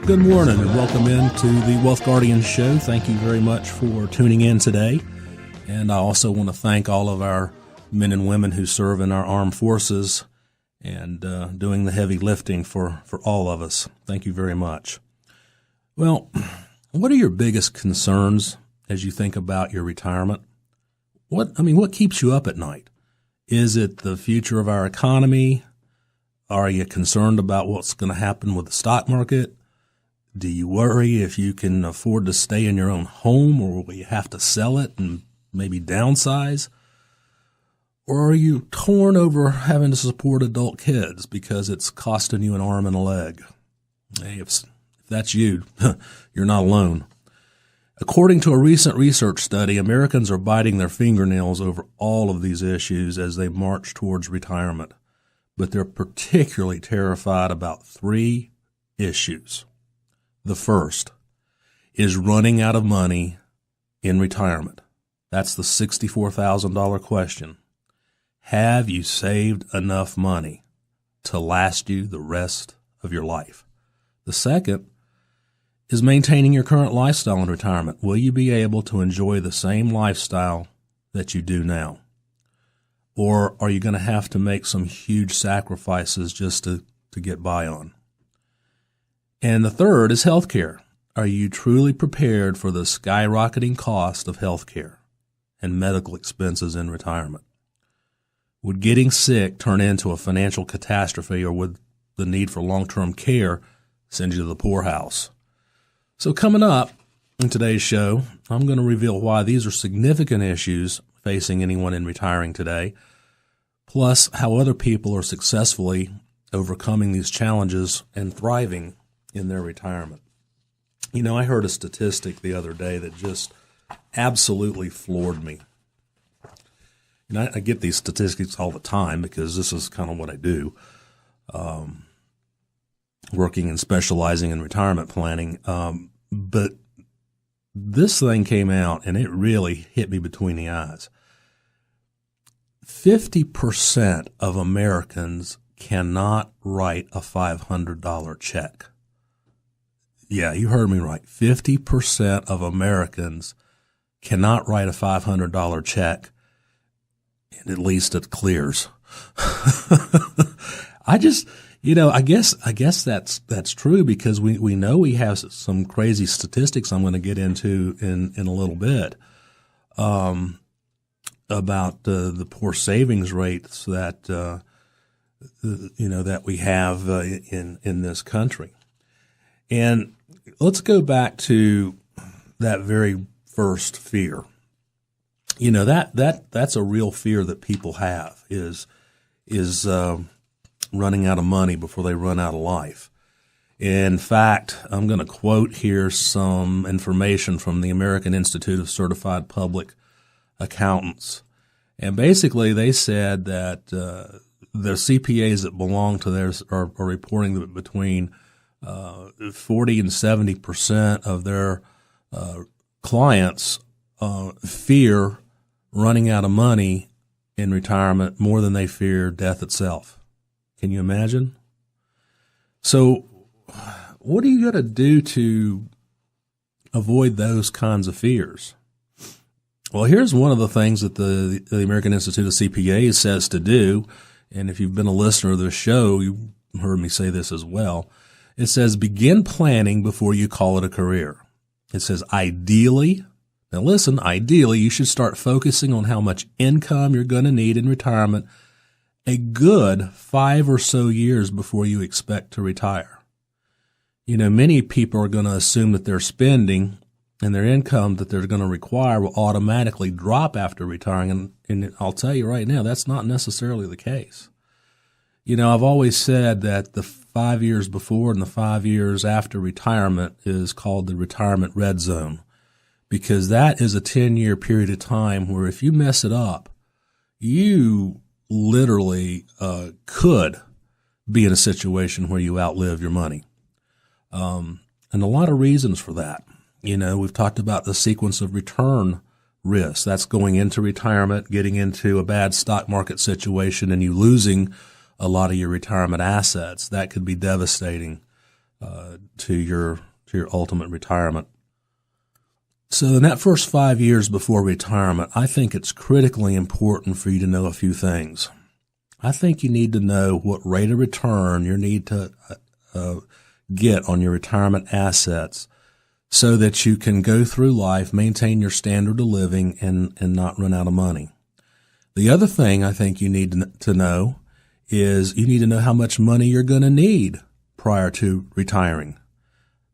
Good morning and welcome into the Wealth Guardian Show. Thank you very much for tuning in today. And I also want to thank all of our men and women who serve in our armed forces and doing the heavy lifting for all of us. Thank you very much. Well, what are your biggest concerns as you think about your retirement? What keeps you up at night? Is it the future of our economy? Are you concerned about what's going to happen with the stock market? Do you worry if you can afford to stay in your own home, or will you have to sell it and maybe downsize? Or are you torn over having to support adult kids because it's costing you an arm and a leg? Hey, if that's you, you're not alone. According to a recent research study, Americans are biting their fingernails over all of these issues as they march towards retirement. But they're particularly terrified about three issues. The first is running out of money in retirement. That's the $64,000 question. Have you saved enough money to last you the rest of your life? The second is maintaining your current lifestyle in retirement. Will you be able to enjoy the same lifestyle that you do now? Or are you going to have to make some huge sacrifices just to get by on? And the third is healthcare. Are you truly prepared for the skyrocketing cost of healthcare and medical expenses in retirement? Would getting sick turn into a financial catastrophe, or would the need for long-term care send you to the poorhouse? So coming up in today's show, I'm going to reveal why these are significant issues facing anyone in retiring today, plus how other people are successfully overcoming these challenges and thriving in their retirement. You know, I heard a statistic the other day that just absolutely floored me. And I get these statistics all the time because this is kind of what I do, working and specializing in retirement planning. But this thing came out and it really hit me between the eyes. 50% of Americans cannot write a $500 check. Yeah, you heard me right. 50% of Americans cannot write a $500 check, and at least it clears. I guess that's true because we know we have some crazy statistics I'm going to get into in a little bit, about the poor savings rates that that we have in this country. And let's go back to that very first fear. You know, that's a real fear that people have is running out of money before they run out of life. In fact, I'm going to quote here some information from the American Institute of Certified Public Accountants. And basically they said that the CPAs that belong to theirs are reporting that between 40 and 70% of their clients fear running out of money in retirement more than they fear death itself. Can you imagine? So what are you going to do to avoid those kinds of fears? Well, here's one of the things that the American Institute of CPAs says to do. And if you've been a listener of this show, you heard me say this as well. It says, begin planning before you call it a career. It says, ideally, you should start focusing on how much income you're going to need in retirement a good 5 or so years before you expect to retire. You know, many people are going to assume that their spending and their income that they're going to require will automatically drop after retiring. And I'll tell you right now, that's not necessarily the case. You know, I've always said that the 5 years before and the 5 years after retirement is called the retirement red zone, because that is a 10-year period of time where if you mess it up, you literally could be in a situation where you outlive your money. And a lot of reasons for that. You know, we've talked about the sequence of return risk. That's going into retirement, getting into a bad stock market situation, and you losing a lot of your retirement assets. That could be devastating. to your ultimate retirement. So in that first 5 years before retirement, I think it's critically important for you to know a few things. I think you need to know what rate of return you need to get on your retirement assets so that you can go through life, maintain your standard of living, and not run out of money. The other thing I think you need to know is you need to know how much money you're going to need prior to retiring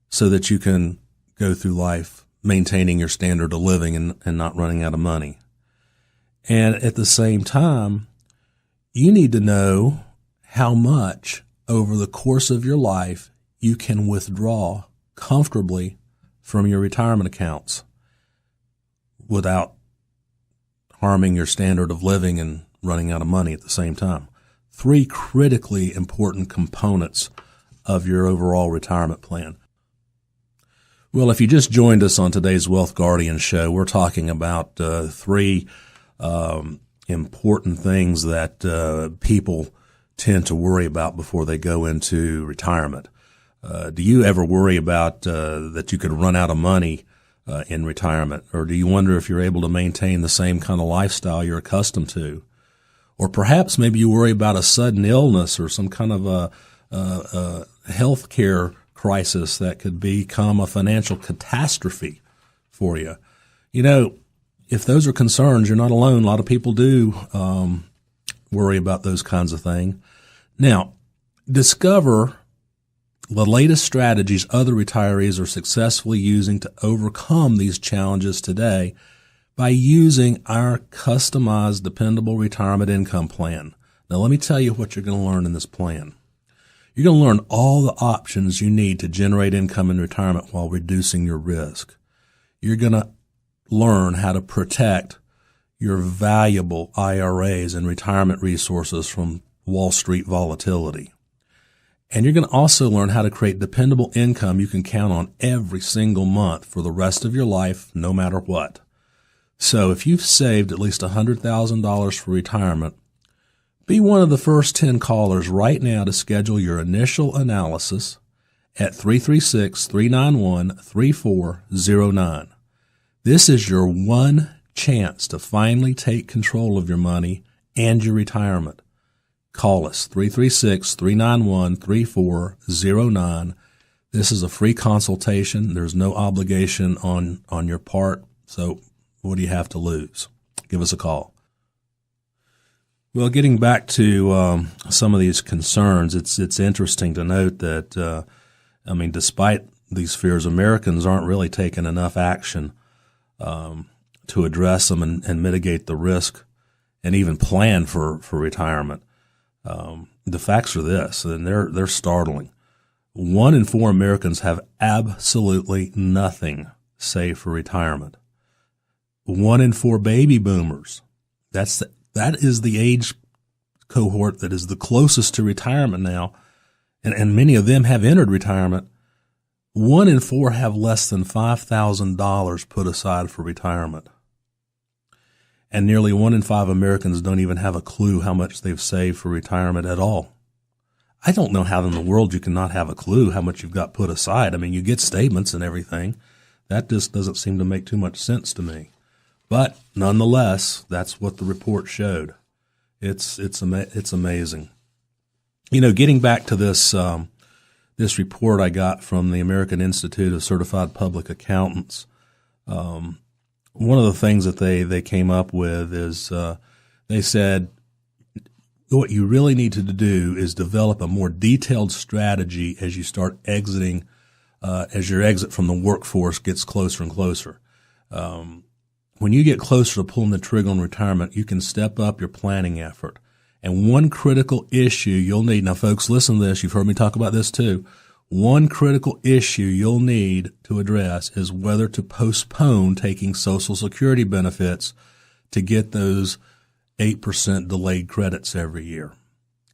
so that you can go through life maintaining your standard of living and not running out of money. And at the same time, you need to know how much over the course of your life you can withdraw comfortably from your retirement accounts without harming your standard of living and running out of money at the same time. 3 critically important components of your overall retirement plan. Well, if you just joined us on today's Wealth Guardian show, we're talking about 3 important things that people tend to worry about before they go into retirement. Do you ever worry about that you could run out of money in retirement? Or do you wonder if you're able to maintain the same kind of lifestyle you're accustomed to? Or perhaps maybe you worry about a sudden illness or some kind of a health care crisis that could become a financial catastrophe for you. You know, if those are concerns, you're not alone. A lot of people do worry about those kinds of things. Now, discover the latest strategies other retirees are successfully using to overcome these challenges today by using our customized, dependable retirement income plan. Now, let me tell you what you're going to learn in this plan. You're going to learn all the options you need to generate income in retirement while reducing your risk. You're going to learn how to protect your valuable IRAs and retirement resources from Wall Street volatility. And you're going to also learn how to create dependable income you can count on every single month for the rest of your life, no matter what. So if you've saved at least $100,000 for retirement, be one of the first 10 callers right now to schedule your initial analysis at 336-391-3409. This is your one chance to finally take control of your money and your retirement. Call us, 336-391-3409. This is a free consultation. There's no obligation on your part, so what do you have to lose? Give us a call. Well, getting back to some of these concerns, it's interesting to note that, despite these fears, Americans aren't really taking enough action to address them and mitigate the risk and even plan for retirement. The facts are this, and they're startling. 1 in 4 Americans have absolutely nothing saved for retirement. 1 in 4 baby boomers, that is the age cohort that is the closest to retirement now, and many of them have entered retirement. 1 in 4 have less than $5,000 put aside for retirement. And nearly 1 in 5 Americans don't even have a clue how much they've saved for retirement at all. I don't know how in the world you can not have a clue how much you've got put aside. I mean, you get statements and everything. That just doesn't seem to make too much sense to me. But nonetheless, that's what the report showed. It's amazing. You know, getting back to this report I got from the American Institute of Certified Public Accountants, one of the things that they came up with is they said what you really need to do is develop a more detailed strategy as you start exiting, as your exit from the workforce gets closer and closer. When you get closer to pulling the trigger on retirement, you can step up your planning effort. And one critical issue you'll need, now folks, listen to this, you've heard me talk about this too. One critical issue you'll need to address is whether to postpone taking Social Security benefits to get those 8% delayed credits every year.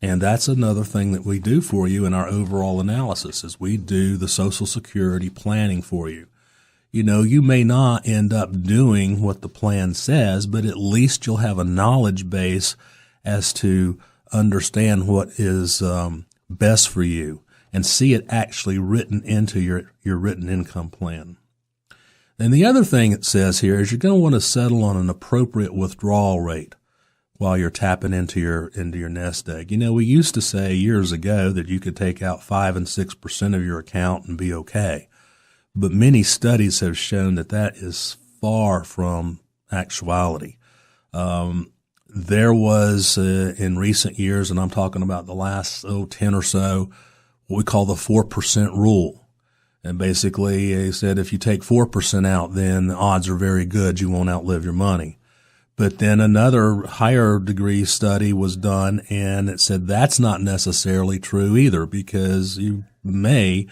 And that's another thing that we do for you in our overall analysis is we do the Social Security planning for you. You know, you may not end up doing what the plan says, but at least you'll have a knowledge base as to understand what is best for you. and see it actually written into your written income plan. And the other thing it says here is you're going to want to settle on an appropriate withdrawal rate while you're tapping into your nest egg. We used to say years ago that you could take out 5 and 6% of your account and be okay. But many studies have shown that is far from actuality. There was, in recent years, and I'm talking about the last 10 or so, what we call the 4% rule. And basically, they said if you take 4% out, then the odds are very good you won't outlive your money. But then another higher degree study was done, and it said that's not necessarily true either, because you may,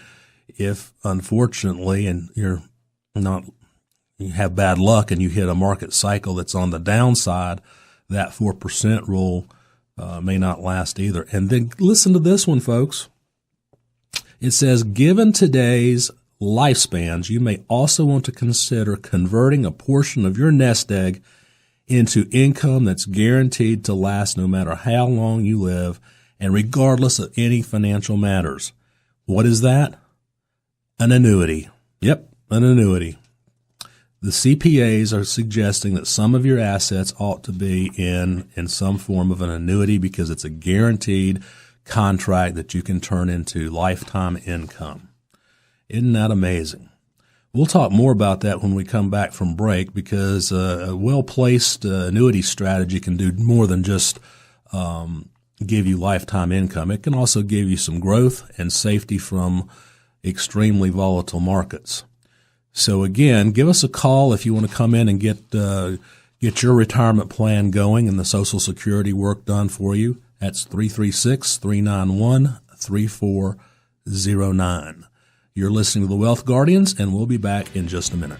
if unfortunately, and you have bad luck and you hit a market cycle that's on the downside, that 4% rule may not last either. And then listen to this one, folks. It says, given today's lifespans, you may also want to consider converting a portion of your nest egg into income that's guaranteed to last no matter how long you live and regardless of any financial matters. What is that? An annuity. Yep, an annuity. The CPAs are suggesting that some of your assets ought to be in some form of an annuity because it's a guaranteed contract that you can turn into lifetime income. Isn't that amazing? We'll talk more about that when we come back from break, because a well-placed annuity strategy can do more than just give you lifetime income. It can also give you some growth and safety from extremely volatile markets. So again, give us a call if you want to come in and get your retirement plan going and the Social Security work done for you. That's 336-391-3409. You're listening to the Wealth Guardians, and we'll be back in just a minute.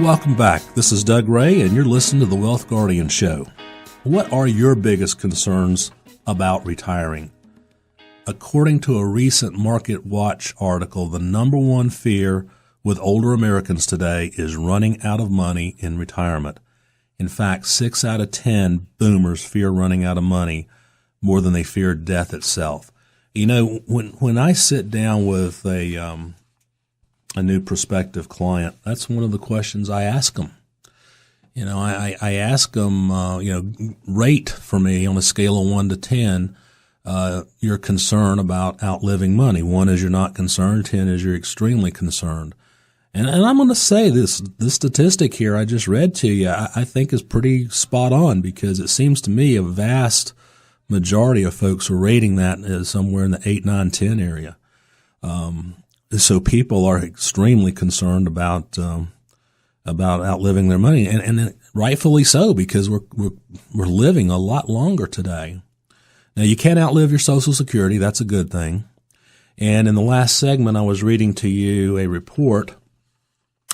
Welcome back. This is Doug Ray, and you're listening to the Wealth Guardian Show. What are your biggest concerns about retiring? According to a recent Market Watch article, the number one fear with older Americans today is running out of money in retirement. In fact, 6 out of 10 boomers fear running out of money more than they fear death itself. When I sit down with a new prospective client, that's one of the questions I ask them. I ask them, rate for me on a scale of 1 to 10, your concern about outliving money. 1 is you're not concerned, 10 is you're extremely concerned. And I'm going to say this statistic here I just read to you, I think is pretty spot on, because it seems to me a vast majority of folks are rating that as somewhere in the 8, 9, 10 area. So people are extremely concerned about outliving their money, and rightfully so, because we're living a lot longer today. Now, you can't outlive your Social Security. That's a good thing. And in the last segment, I was reading to you a report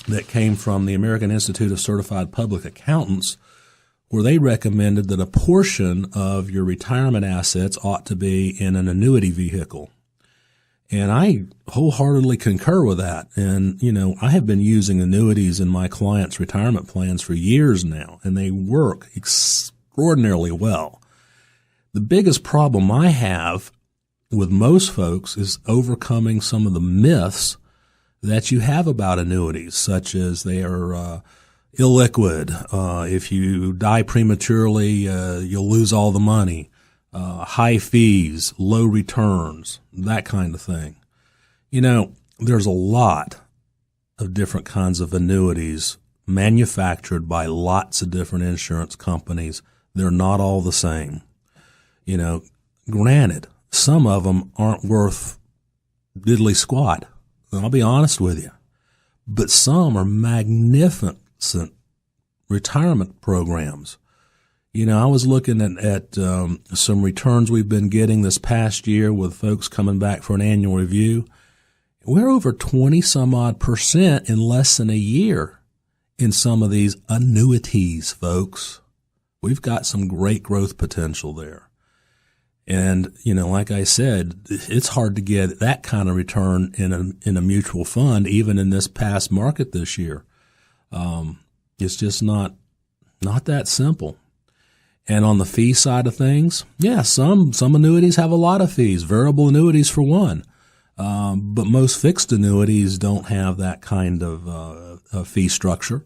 that came from the American Institute of Certified Public Accountants, where they recommended that a portion of your retirement assets ought to be in an annuity vehicle. And I wholeheartedly concur with that. And, I have been using annuities in my clients' retirement plans for years now, and they work extraordinarily well. The biggest problem I have with most folks is overcoming some of the myths that you have about annuities, such as they are illiquid. If you die prematurely, you'll lose all the money. High fees, low returns, that kind of thing. There's a lot of different kinds of annuities manufactured by lots of different insurance companies. They're not all the same. Granted, some of them aren't worth diddly squat. I'll be honest with you. But some are magnificent retirement programs. I was looking at some returns we've been getting this past year with folks coming back for an annual review. We're over 20 some odd % in less than a year in some of these annuities, folks. We've got some great growth potential there. And, like I said, it's hard to get that kind of return in a mutual fund, even in this past market this year. It's just not that simple. And on the fee side of things, yeah, some annuities have a lot of fees, variable annuities for one. But most fixed annuities don't have that kind of fee structure.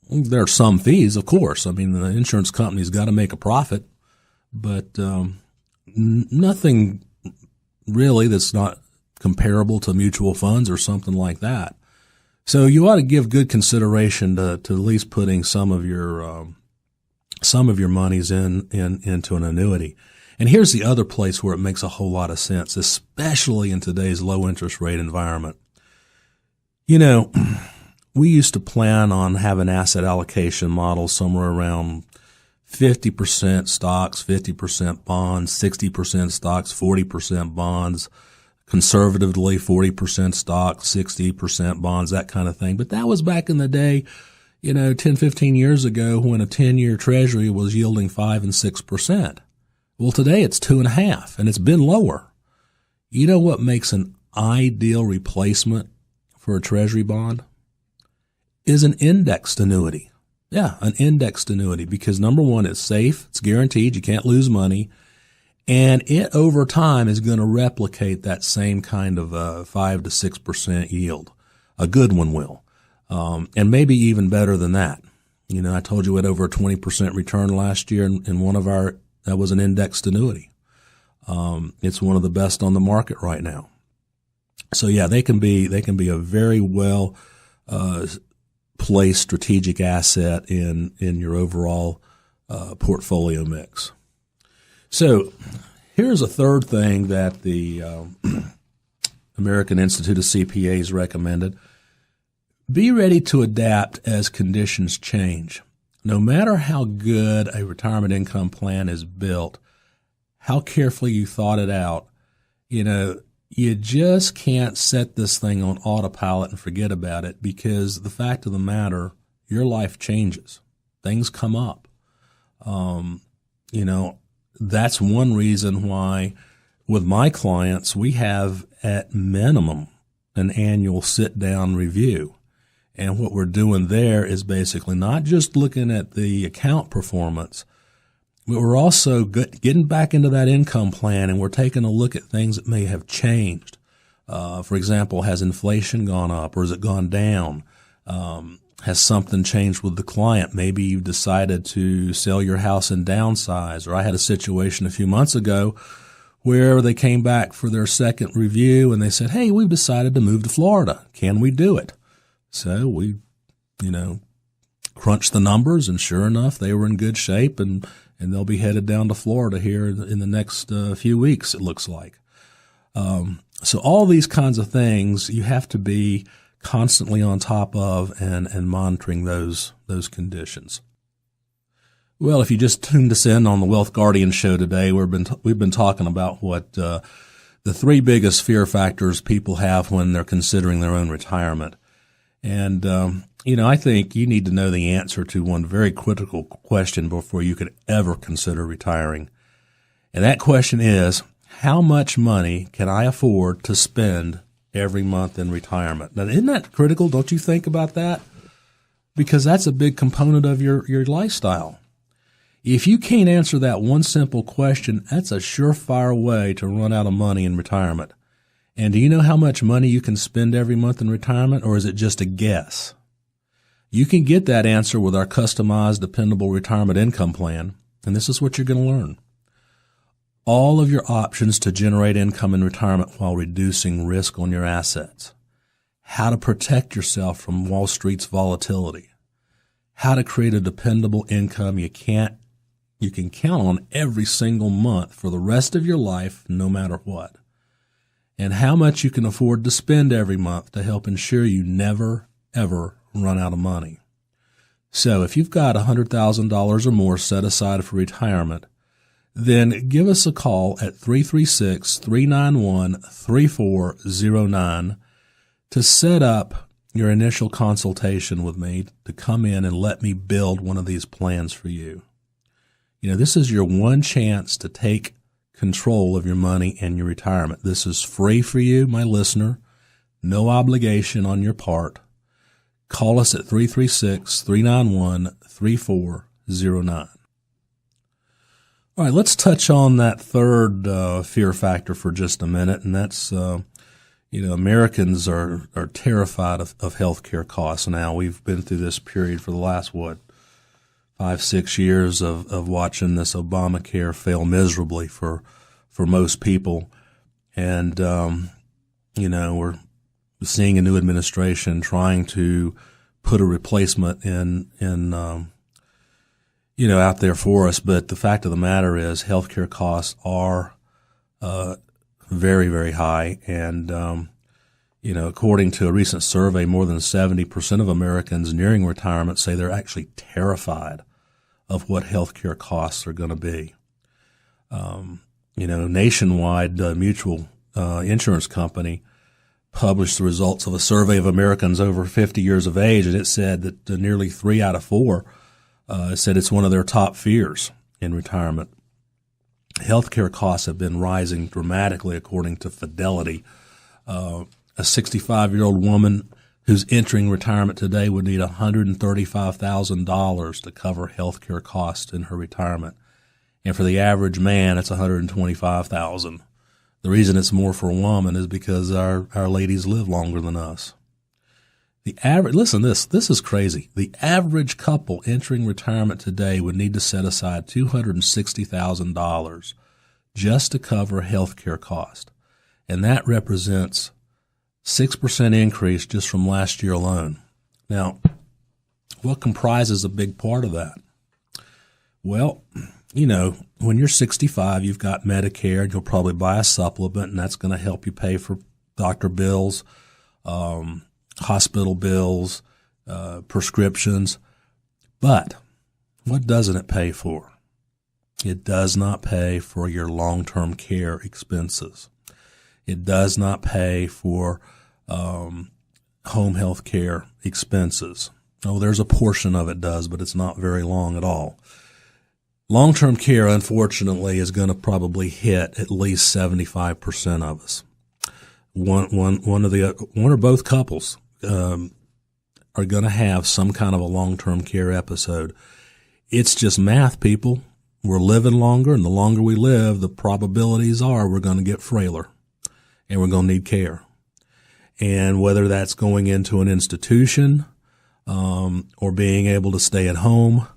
There are some fees, of course. I mean, the insurance company's got to make a profit, but nothing really that's not comparable to mutual funds or something like that. So you ought to give good consideration to at least putting some of your monies into an annuity. And here's the other place where it makes a whole lot of sense, especially in today's low interest rate environment. We used to plan on having asset allocation models somewhere around 50% stocks, 50% bonds, 60% stocks, 40% bonds, conservatively 40% stocks, 60% bonds, that kind of thing. But that was back in the day, 10, 15 years ago when a 10-year treasury was yielding 5 and 6%. Well, today it's 2.5%, and it's been lower. You know what makes an ideal replacement for a treasury bond? Is an indexed annuity. Yeah, an indexed annuity, because number one, it's safe, it's guaranteed, you can't lose money, and it over time is going to replicate that same kind of 5 to 6% yield. A good one will. And maybe even better than that. I told you we had over a 20% return last year in one of that was an indexed annuity. It's one of the best on the market right now. So yeah, they can be a very well, placed strategic asset in your overall, portfolio mix. So here's a third thing that the, American Institute of CPAs recommended. Be ready to adapt as conditions change. No matter how good a retirement income plan is built, how carefully you thought it out, you just can't set this thing on autopilot and forget about it, because the fact of the matter, your life changes. Things come up. That's one reason why with my clients, we have at minimum an annual sit-down review. And what we're doing there is basically not just looking at the account performance, but we're also getting back into that income plan, and we're taking a look at things that may have changed. For example, has inflation gone up or has it gone down? Has something changed with the client? Maybe you've decided to sell your house and downsize. Or I had a situation a few months ago where they came back for their second review and they said, hey, we've decided to move to Florida. Can we do it? So we, crunched the numbers, and sure enough, they were in good shape, and they'll be headed down to Florida here in the next few weeks, it looks like. So all these kinds of things you have to be constantly on top of and monitoring those conditions. Well, if you just tuned us in on the Wealth Guardian show today, we've been talking about what the three biggest fear factors people have when they're considering their own retirement. And, I think you need to know the answer to one very critical question before you could ever consider retiring. And that question is, how much money can I afford to spend every month in retirement? Now, isn't that critical? Don't you think about that? Because that's a big component of your lifestyle. If you can't answer that one simple question, that's a surefire way to run out of money in retirement. And do you know how much money you can spend every month in retirement, or is it just a guess? You can get that answer with our customized, dependable retirement income plan, and this is what you're going to learn. All of your options to generate income in retirement while reducing risk on your assets. How to protect yourself from Wall Street's volatility. How to create a dependable income you can count on every single month for the rest of your life, no matter what. And how much you can afford to spend every month to help ensure you never, ever run out of money. So if you've got $100,000 or more set aside for retirement, then give us a call at 336-391-3409 to set up your initial consultation with me to come in and let me build one of these plans for you. You know, this is your one chance to take control of your money and your retirement. This is free for you, my listener. No obligation on your part. Call us at 336-391-3409. All right, let's touch on that third fear factor for just a minute, and that's, Americans are terrified of healthcare costs now. We've been through this period for the last, 5-6 years of watching this Obamacare fail miserably for most people. And, we're seeing a new administration trying to put a replacement out there for us. But the fact of the matter is healthcare costs are, very, very high. And, according to a recent survey, more than 70% of Americans nearing retirement say they're actually terrified of what healthcare costs are going to be. Nationwide, Mutual Insurance Company published the results of a survey of Americans over 50 years of age, and it said that nearly 3 out of 4 said it's one of their top fears in retirement. Healthcare costs have been rising dramatically, according to Fidelity. A 65-year-old woman who's entering retirement today would need $135,000 to cover healthcare costs in her retirement. And for the average man, it's $125,000. The reason it's more for a woman is because our ladies live longer than us. Listen, this is crazy. The average couple entering retirement today would need to set aside $260,000 just to cover healthcare costs. And that represents 6% increase just from last year alone. Now, what comprises a big part of that? Well, when you're 65, you've got Medicare, and you'll probably buy a supplement, and that's going to help you pay for doctor bills, hospital bills, prescriptions. But what doesn't it pay for? It does not pay for your long-term care expenses. It does not pay for home health care expenses. Oh, there's a portion of it does, but it's not very long at all. Long-term care, unfortunately, is going to probably hit at least 75% of us. One or both couples are going to have some kind of a long-term care episode. It's just math, people. We're living longer, and the longer we live, the probabilities are we're going to get frailer, and we're going to need care. And whether that's going into an institution or being able to stay at home,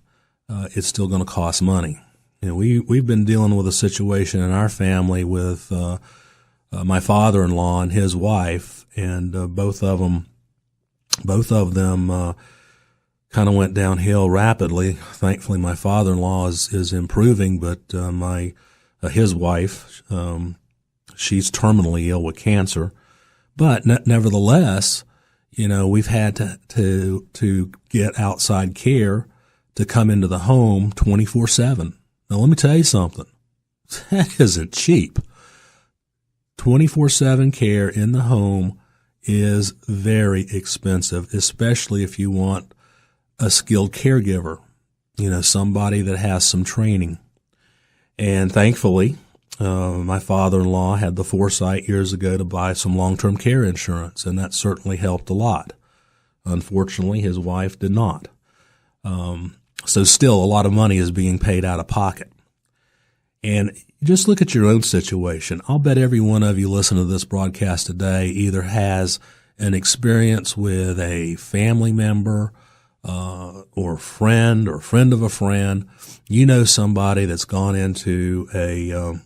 it's still going to cost money. We've been dealing with a situation in our family with my father-in-law and his wife, and both of them kind of went downhill rapidly. Thankfully, my father-in-law is improving, but his wife, she's terminally ill with cancer. But nevertheless, we've had to get outside care to come into the home 24/7. Now, let me tell you something. That isn't cheap. 24/7 care in the home is very expensive, especially if you want a skilled caregiver, somebody that has some training. And thankfully, my father-in-law had the foresight years ago to buy some long-term care insurance, and that certainly helped a lot. Unfortunately, his wife did not. So still a lot of money is being paid out of pocket. And just look at your own situation. I'll bet every one of you listening to this broadcast today either has an experience with a family member or friend of a friend. Somebody that's gone into a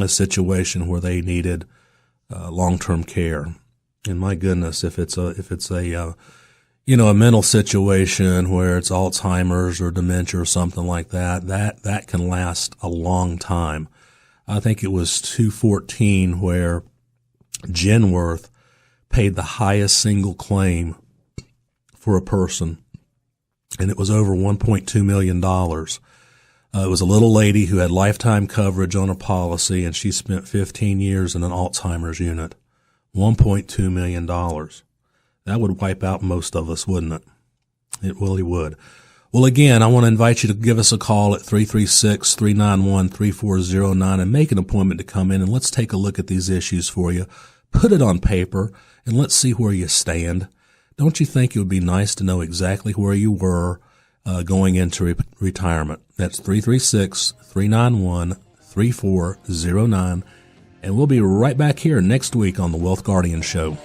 situation where they needed long-term care. And my goodness, if it's a mental situation where it's Alzheimer's or dementia or something like that can last a long time. I think it was 2014 where Genworth paid the highest single claim for a person, and it was over $1.2 million. It was a little lady who had lifetime coverage on her policy, and she spent 15 years in an Alzheimer's unit. $1.2 million. That would wipe out most of us, wouldn't it? It really would. Well, again, I want to invite you to give us a call at 336-391-3409 and make an appointment to come in, and let's take a look at these issues for you. Put it on paper, and let's see where you stand. Don't you think it would be nice to know exactly where you were going into retirement? That's 336-391-3409, and we'll be right back here next week on the Wealth Guardian Show.